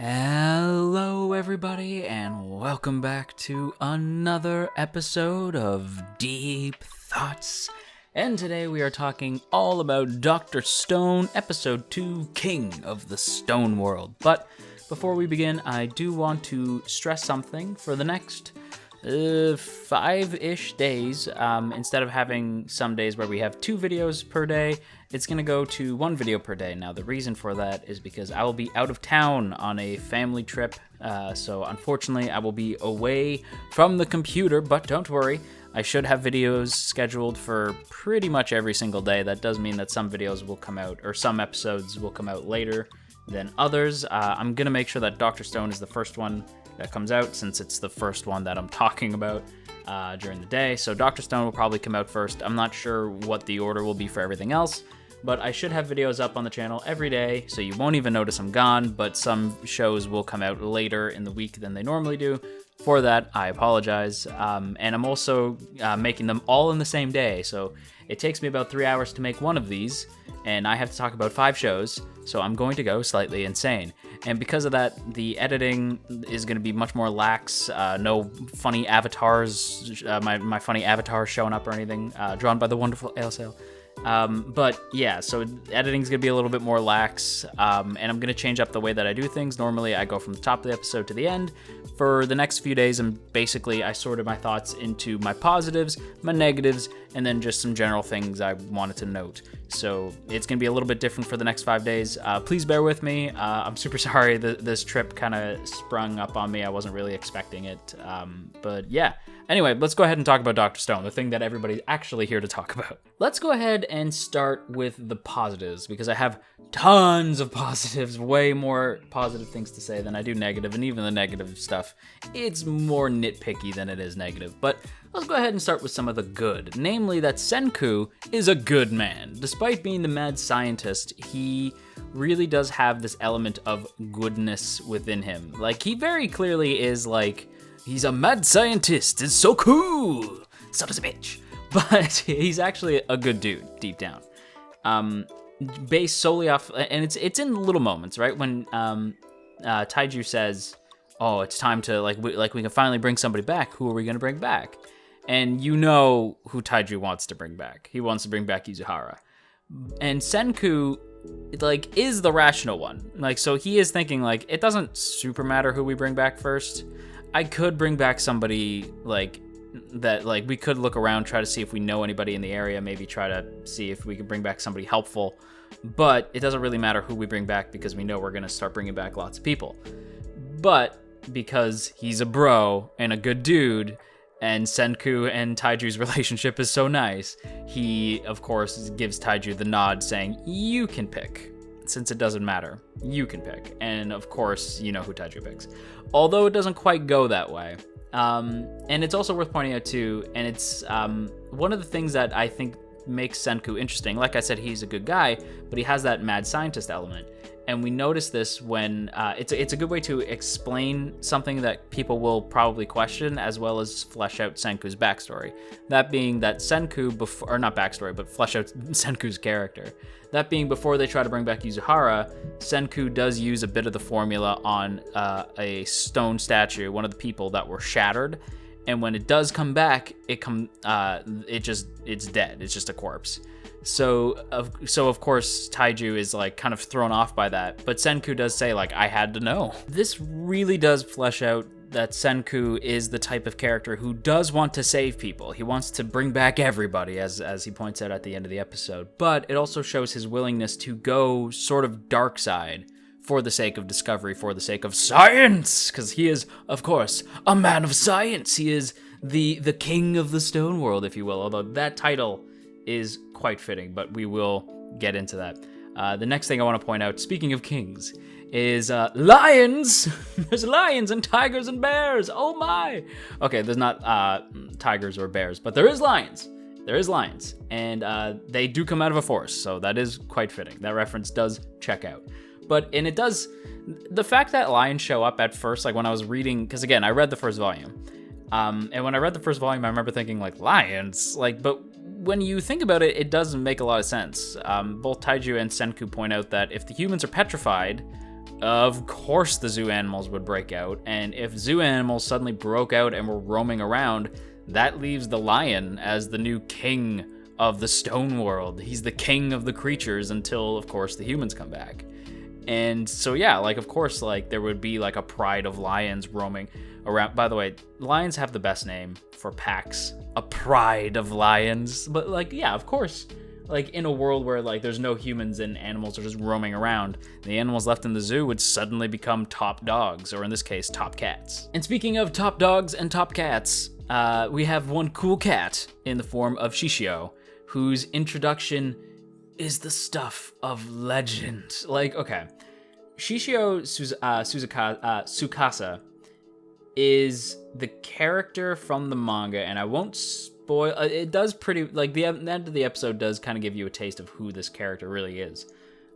Hello, everybody, and welcome back to another episode of Deep Thoughts. And today we are talking all about Dr. Stone, Episode 2, King of the Stone World. But before we begin, I do want to stress something. For the next 5-ish days, instead of having some days where we have 2 videos per day, it's going to go to 1 video per day. Now, the reason for that is because I will be out of town on a family trip, so unfortunately I will be away from the computer, but don't worry, I should have videos scheduled for pretty much every single day. That does mean that some videos will come out, or some episodes will come out later than others. I'm going to make sure that Dr. Stone is the first one that comes out, since it's the first one that I'm talking about during the day. So Dr. Stone will probably come out first. I'm not sure what the order will be for everything else, but I should have videos up on the channel every day, so you won't even notice I'm gone, but some shows will come out later in the week than they normally do. For that, I apologize. And I'm also making them all in the same day, so it takes me about 3 hours to make one of these, and I have to talk about 5 shows, so I'm going to go slightly insane. And because of that, the editing is going to be much more lax. No funny avatars, my funny avatar showing up or anything, drawn by the wonderful ALSL. But yeah, so editing's gonna be a little bit more lax, and I'm gonna change up the way that I do things. Normally I go from the top of the episode to the end. For the next few days, I sorted my thoughts into my positives, my negatives, and then just some general things I wanted to note. So it's gonna be a little bit different for the next 5 days. Please bear with me. I'm super sorry that this trip kind of sprung up on me. I wasn't really expecting it, but yeah. Anyway, let's go ahead and talk about Dr. Stone, the thing that everybody's actually here to talk about. Let's go ahead and start with the positives, because I have tons of positives, way more positive things to say than I do negative, and even the negative stuff, it's more nitpicky than it is negative. But let's go ahead and start with some of the good, namely that Senku is a good man. Despite being the mad scientist, he really does have this element of goodness within him. Like, he very clearly is like, he's a mad scientist, it's so cool, son of a bitch. But he's actually a good dude, deep down. Based solely off, and it's in little moments, right? When Taiju says, oh, it's time to, we can finally bring somebody back, who are we gonna bring back? And you know who Taiju wants to bring back. He wants to bring back Yuzuhara. And Senku, is the rational one. So he is thinking, it doesn't super matter who we bring back first. I could bring back somebody that we could look around, try to see if we know anybody in the area, maybe try to see if we can bring back somebody helpful, but it doesn't really matter who we bring back because we know we're going to start bringing back lots of people. But because he's a bro and a good dude, and Senku and Taiju's relationship is so nice, he, of course, gives Taiju the nod saying, you can pick. Since it doesn't matter, you can pick. And of course, you know who Taiju picks. Although it doesn't quite go that way. And it's also worth pointing out too, and it's one of the things that I think makes Senku interesting. Like I said, he's a good guy, but he has that mad scientist element. And we notice this when it's a good way to explain something that people will probably question, as well as flesh out Senku's backstory. That being that Senku, or not backstory, but flesh out Senku's character. That being, before they try to bring back Yuzuhara, Senku does use a bit of the formula on a stone statue, one of the people that were shattered. And when it does come back, it's dead. It's just a corpse. So of course Taiju is kind of thrown off by that, but Senku does say I had to know. This really does flesh out that Senku is the type of character who does want to save people. He wants to bring back everybody, as he points out at the end of the episode, but it also shows his willingness to go sort of dark side for the sake of discovery, for the sake of science, because he is, of course, a man of science. He is the king of the stone world, if you will, although that title is quite fitting, but we will get into that. The next thing I want to point out, speaking of kings, is lions. There's lions and tigers and bears. Oh my. Okay, there's not tigers or bears, but there is lions. There is lions, and they do come out of a forest, so that is quite fitting. That reference does check out. And it does, the fact that lions show up at first, when I was reading, because again, I read the first volume, and when I read the first volume, I remember thinking lions, but when you think about it, it doesn't make a lot of sense. Both Taiju and Senku point out that if the humans are petrified, of course the zoo animals would break out. And if zoo animals suddenly broke out and were roaming around, that leaves the lion as the new king of the stone world. He's the king of the creatures until, of course, the humans come back. And so, yeah, like, of course, like, there would be, like, a pride of lions roaming around. By the way, lions have the best name for packs. A pride of lions. But, like, yeah, of course, like, in a world where, like, there's no humans and animals are just roaming around, the animals left in the zoo would suddenly become top dogs, or in this case, top cats. And speaking of top dogs and top cats, we have one cool cat in the form of Shishio, whose introduction is the stuff of legend. Like, okay, Shishio Tsukasa is the character from the manga, and I won't spoil. It does pretty, like, the end of the episode does kind of give you a taste of who this character really is.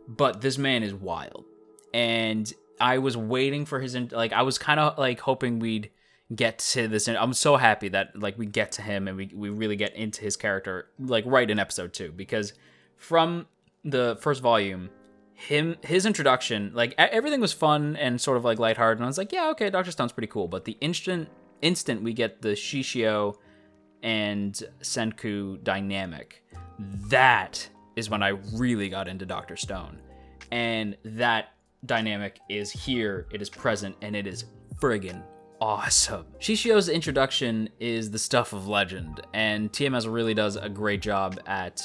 But this man is wild, and I was waiting for his, like, I was kind of like hoping we'd get to this, and I'm so happy that, like, we get to him and we really get into his character, like, right in episode 2, because from the first volume, his introduction, like, everything was fun and sort of like lighthearted, and I was like, yeah, okay, Dr. Stone's pretty cool. But the instant we get the Shishio and Senku dynamic, that is when I really got into Dr. Stone. And that dynamic is here, it is present, and it is friggin' awesome. Shishio's introduction is the stuff of legend, and TMS really does a great job at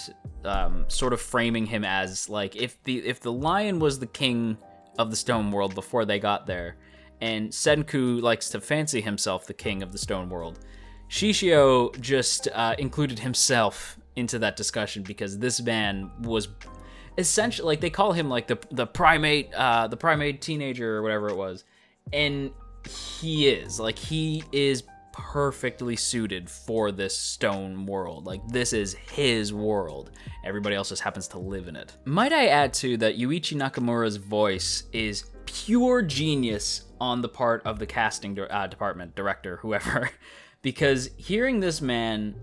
sort of framing him as, like, if the lion was the king of the stone world before they got there, and Senku likes to fancy himself the king of the stone world, Shishio just included himself into that discussion, because this man was essentially, like, they call him like the primate teenager or whatever it was, and he is perfectly suited for this stone world. Like, this is his world. Everybody else just happens to live in it. Might I add, too, that Yuichi Nakamura's voice is pure genius on the part of the casting department, director, whoever. Because hearing this man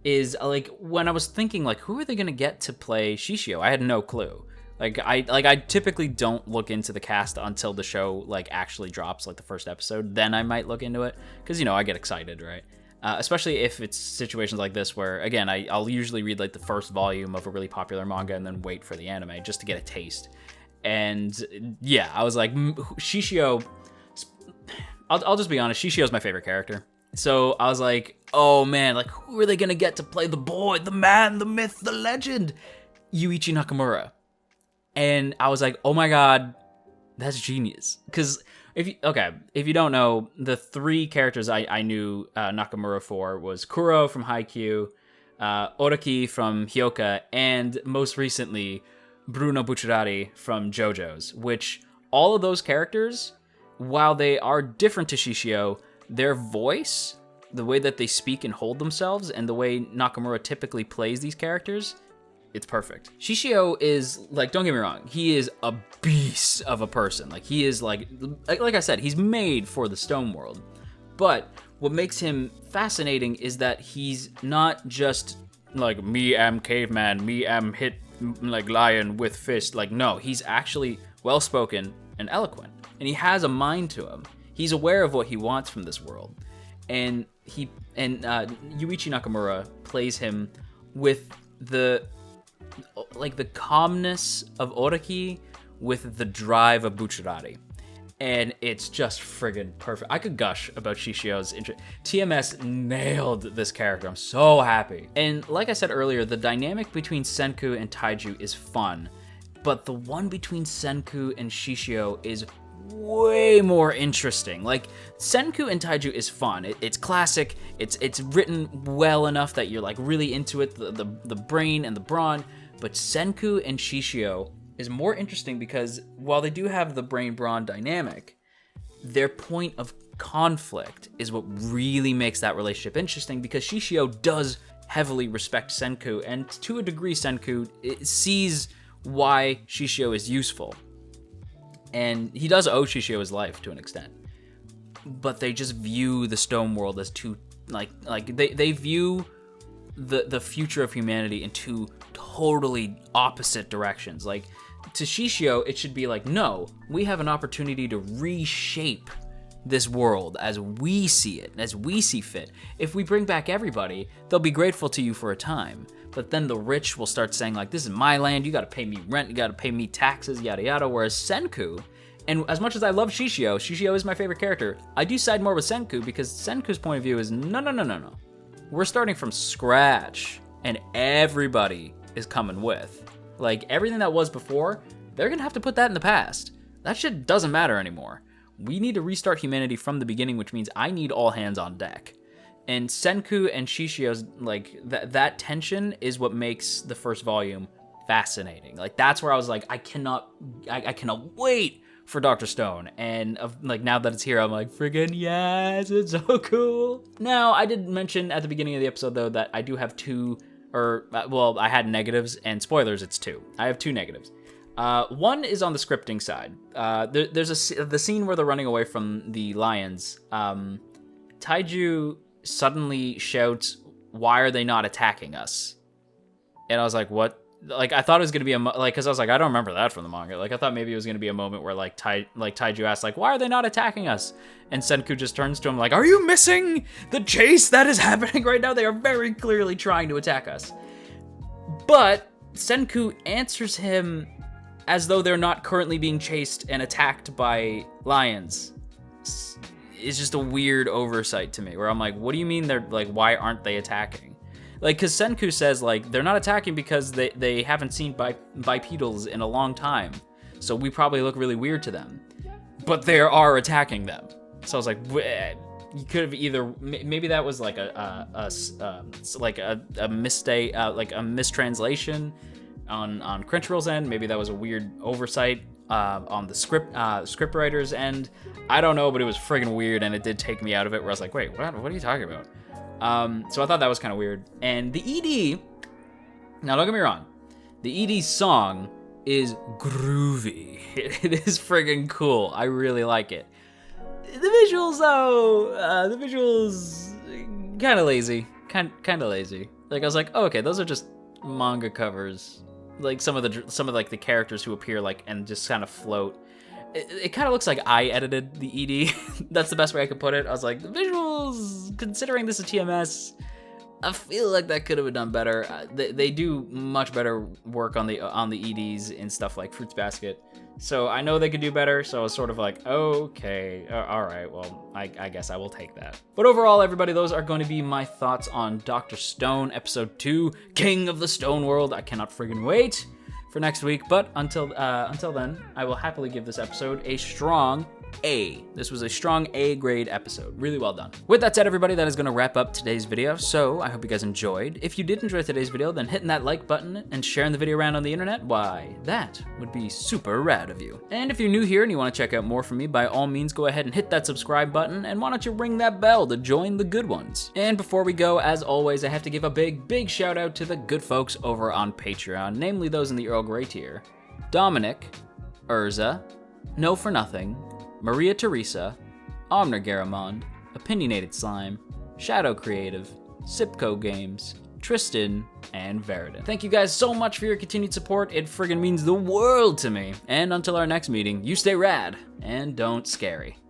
is, like, when I was thinking, like, who are they going to get to play Shishio? I had no clue. I typically don't look into the cast until the show, like, actually drops, like, the first episode. Then I might look into it, because, you know, I get excited, right? Especially if it's situations like this where, again, I'll usually read, like, the first volume of a really popular manga and then wait for the anime just to get a taste. And, yeah, I was like, Shishio... I'll just be honest, Shishio's my favorite character. So I was like, oh, man, like, who are they going to get to play the boy, the man, the myth, the legend? Yuichi Nakamura. And I was like, oh my god, that's genius. Because if you don't know, the 3 characters I knew Nakamura for was Kuro from Haikyuu, Oraki from Hyoka, and most recently, Bruno Bucciarati from JoJo's, which all of those characters, while they are different to Shishio, their voice, the way that they speak and hold themselves, and the way Nakamura typically plays these characters, it's perfect. Shishio is, like, don't get me wrong, he is a beast of a person. Like, he is, like I said, he's made for the stone world. But what makes him fascinating is that he's not just, like, me am caveman, me am hit, like, lion with fist. Like, no, he's actually well-spoken and eloquent. And he has a mind to him. He's aware of what he wants from this world. And Yuichi Nakamura plays him with the calmness of Oraki with the drive of Bucciarati. And it's just friggin' perfect. I could gush about Shishio's intro. TMS nailed this character. I'm so happy. And like I said earlier, the dynamic between Senku and Taiju is fun. But the one between Senku and Shishio is way more interesting. Like, Senku and Taiju is fun. It's classic. It's written well enough that you're, like, really into it. The brain and the brawn. But Senku and Shishio is more interesting because while they do have the brain-brawn dynamic, their point of conflict is what really makes that relationship interesting, because Shishio does heavily respect Senku, and to a degree Senku sees why Shishio is useful. And he does owe Shishio his life to an extent. But they just view the stone world as two, they view the future of humanity in two totally opposite directions. Like, to Shishio, it should be like, no, we have an opportunity to reshape this world as we see it, as we see fit. If we bring back everybody, they'll be grateful to you for a time. But then the rich will start saying like, this is my land, you gotta pay me rent, you gotta pay me taxes, yada yada. Whereas Senku, and as much as I love Shishio, Shishio is my favorite character, I do side more with Senku because Senku's point of view is no. We're starting from scratch and everybody is coming with. Like everything that was before, they're gonna have to put that in the past. That shit doesn't matter anymore. We need to restart humanity from the beginning, which means I need all hands on deck. And Senku and Shishio's, like, that tension is what makes the first volume fascinating. Like, that's where I was like, I cannot wait for Dr. Stone. And, like, now that it's here, I'm like, friggin' yes, it's so cool. Now, I did mention at the beginning of the episode, though, that I do have I had negatives, and spoilers, it's 2. I have 2 negatives. One is on the scripting side. There's the scene where they're running away from the lions. Taiju suddenly shouts, "Why are they not attacking us?" And I was like, "What?" Like I thought it was gonna be because I was like, I don't remember that from the manga. Like I thought maybe it was gonna be a moment where Taiju asked like, "Why are they not attacking us?" And Senku just turns to him like, "Are you missing the chase that is happening right now? They are very clearly trying to attack us." But Senku answers him as though they're not currently being chased and attacked by lions. It's just a weird oversight to me, where I'm like, what do you mean they're, like, why aren't they attacking? Like, because Senku says, like, they're not attacking because they haven't seen bipedals in a long time, so we probably look really weird to them. But they are attacking them. So I was like, you could have either, maybe that was like a mistake, like a mistranslation on Crunchyroll's end. Maybe that was a weird oversight on the script writer's end. I don't know, but it was friggin' weird, and it did take me out of it, where I was like, wait, what are you talking about? So I thought that was kind of weird. And the ED, now don't get me wrong, the ED song is groovy. It is friggin' cool. I really like it. The visuals, though, kind of lazy. Kind of lazy. Like, I was like, oh, okay, those are just manga covers. Like some of the characters who appear like and just kind of float. It kind of looks like I edited the ED. That's the best way I could put it. I was like, the visuals, considering this is TMS, I feel like that could have been done better. They do much better work on the EDs in stuff like Fruits Basket. So I know they could do better, so I was sort of like, okay, all right, well, I guess I will take that. But overall, everybody, those are going to be my thoughts on Dr. Stone, Episode 2, King of the Stone World. I cannot friggin' wait for next week, but until then, I will happily give this episode a strong A. This was a strong A grade episode. Really well done. With that said, everybody, that is going to wrap up today's video. So I hope you guys enjoyed. If you did enjoy today's video, then hitting that like button and sharing the video around on the internet, why, that would be super rad of you. And if you're new here and you want to check out more from me, by all means, go ahead and hit that subscribe button, and why don't you ring that bell to join the good ones. And before we go, as always, I have to give a big shout out to the good folks over on Patreon, namely those in the Earl Grey tier: Dominic, Urza, No For Nothing, Maria Teresa, Omner Garamond, Opinionated Slime, Shadow Creative, Sipco Games, Tristan, and Veridin. Thank you guys so much for your continued support. It friggin' means the world to me. And until our next meeting, you stay rad and don't scary.